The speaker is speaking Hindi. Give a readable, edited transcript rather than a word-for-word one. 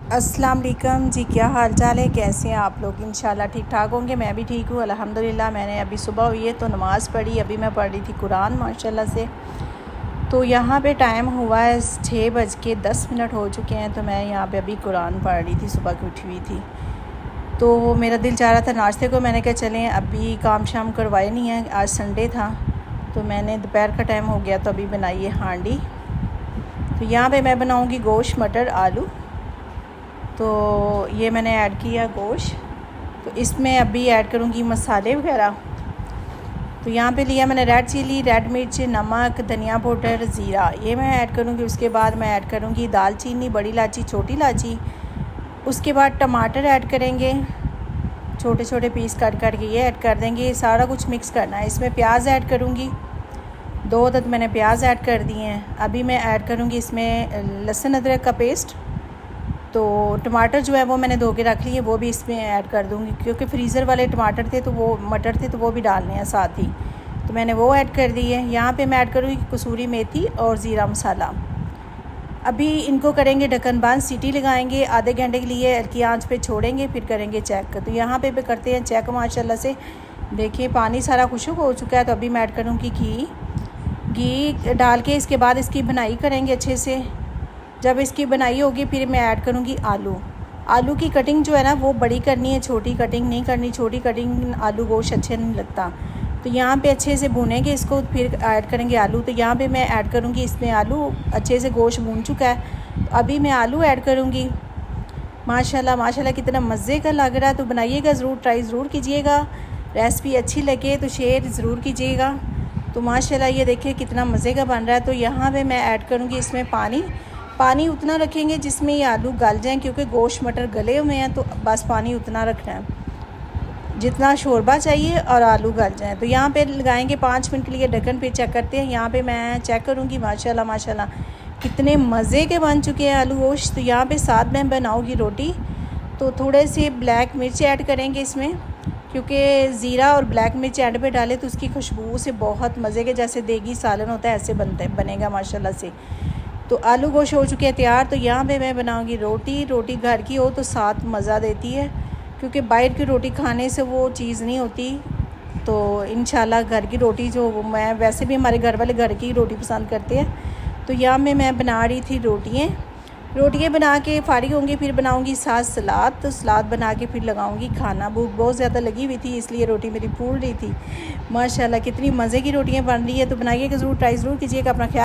अस्सलाम वालेकुम जी, क्या हाल चाल है, कैसे हैं आप लोग। इंशाल्लाह ठीक ठाक होंगे। मैं भी ठीक हूँ अल्हम्दुलिल्लाह। मैंने अभी सुबह हुई है तो नमाज़ पढ़ी। अभी मैं पढ़ रही थी कुरान माशाल्लाह से। तो यहाँ पे टाइम हुआ है 6:10 हो चुके हैं। तो मैं यहाँ पे अभी कुरान पढ़ रही थी, सुबह की उठी हुई थी। तो मेरा दिल चाह रहा था नाश्ते को। मैंने कहा चलें, अभी काम शाम करवाए नहीं है, आज संडे था। तो मैंने दोपहर का टाइम हो गया तो अभी बनाई है हांडी। तो यहाँ पे मैं बनाऊँगी गोश्त, मटर, आलू। तो ये मैंने ऐड किया गोश्त। तो इसमें अभी ऐड करूँगी मसाले वगैरह। तो यहाँ पे लिया मैंने रेड चिली, रेड मिर्च, नमक, धनिया पाउडर, ज़ीरा, ये मैं ऐड करूँगी। उसके बाद मैं ऐड करूँगी दालचीनी, बड़ी इलायची, छोटी इलायची। उसके बाद टमाटर ऐड करेंगे, छोटे छोटे पीस काट के ये ऐड कर देंगे। सारा कुछ मिक्स करना है। इसमें प्याज ऐड करूँगी, 2 अदद मैंने प्याज ऐड कर दिए हैं। अभी मैं ऐड करूँगी इसमें लहसुन अदरक का पेस्ट। तो टमाटर जो है वो मैंने धो के रख लिए, वो भी इसमें ऐड कर दूँगी, क्योंकि फ्रीज़र वाले टमाटर थे तो वो मटर थे तो वो भी डालने हैं साथ ही। तो मैंने वो ऐड कर दी है। यहाँ पे मैं ऐड करूँगी कसूरी मेथी और ज़ीरा मसाला। अभी इनको करेंगे ढक्कन बंद, सीटी लगाएंगे, आधे घंटे के लिए हल्की आंच पे छोड़ेंगे, फिर करेंगे चेक। तो यहाँ पे करते हैं चेक माशाल्लाह से। देखिए पानी सारा खुश्क हो चुका है। तो अभी मैं ऐड करूँगी घी डाल के इसके बाद इसकी बनाई करेंगे अच्छे से। जब इसकी बनाई होगी फिर मैं ऐड करूँगी आलू की कटिंग जो है ना वो बड़ी करनी है, छोटी कटिंग नहीं करनी। छोटी कटिंग आलू गोश्त अच्छे नहीं लगता। तो यहाँ पे अच्छे से भूनेंगे इसको, फिर ऐड करेंगे आलू। तो यहाँ पे मैं ऐड करूँगी इसमें आलू। अच्छे से गोश्त भून चुका है, तो अभी मैं आलू ऐड करूँगी। माशाल्लाह माशाल्लाह कितना मज़े का लग रहा है। तो बनाइएगा ज़रूर, ट्राई ज़रूर कीजिएगा। रेसिपी अच्छी लगे तो शेयर ज़रूर कीजिएगा। तो माशाल्लाह ये देखिए कितना मज़े का बन रहा है। तो यहाँ पे मैं ऐड करूँगी इसमें पानी उतना रखेंगे जिसमें ये आलू गल जाएं, क्योंकि गोश्त मटर गले हुए हैं। तो बस पानी उतना रखना है जितना शोरबा चाहिए और आलू गल जाएं। तो यहाँ पे लगाएंगे 5 मिनट के लिए ढक्कन, फिर चेक करते हैं। यहाँ पे मैं चेक करूँगी माशाल्लाह माशाल्लाह कितने मज़े के बन चुके हैं आलू गोश्त। तो यहाँ पे साथ में बनाऊँगी रोटी। तो थोड़े से ब्लैक मिर्च ऐड करेंगे इसमें, क्योंकि ज़ीरा और ब्लैक मिर्च ऐड पे डाले तो उसकी खुशबू से बहुत मज़े के, जैसे देगी सालन होता है ऐसे बनेगा माशाल्लाह से। तो आलू गोश्त हो चुके हैं तैयार। तो यहाँ पे मैं बनाऊँगी रोटी घर की हो तो साथ मज़ा देती है, क्योंकि बाहर की रोटी खाने से वो चीज़ नहीं होती। तो इंशाल्लाह घर की रोटी जो मैं वैसे भी हमारे घर वाले घर की रोटी पसंद करते हैं। तो यहाँ में मैं बना रही थी रोटियाँ बना के फारिग होंगी, फिर बनाऊँगी साथ सलाद। तो सलाद बना के फिर लगाऊँगी खाना। भूख बहुत ज़्यादा लगी हुई थी, इसलिए रोटी मेरी फूल रही थी। माशाल्लाह कितनी मज़े की रोटियाँ बन रही है। तो बनाइएगा ज़रूर, ट्राई ज़रूर कीजिएगा। अपना ख्याल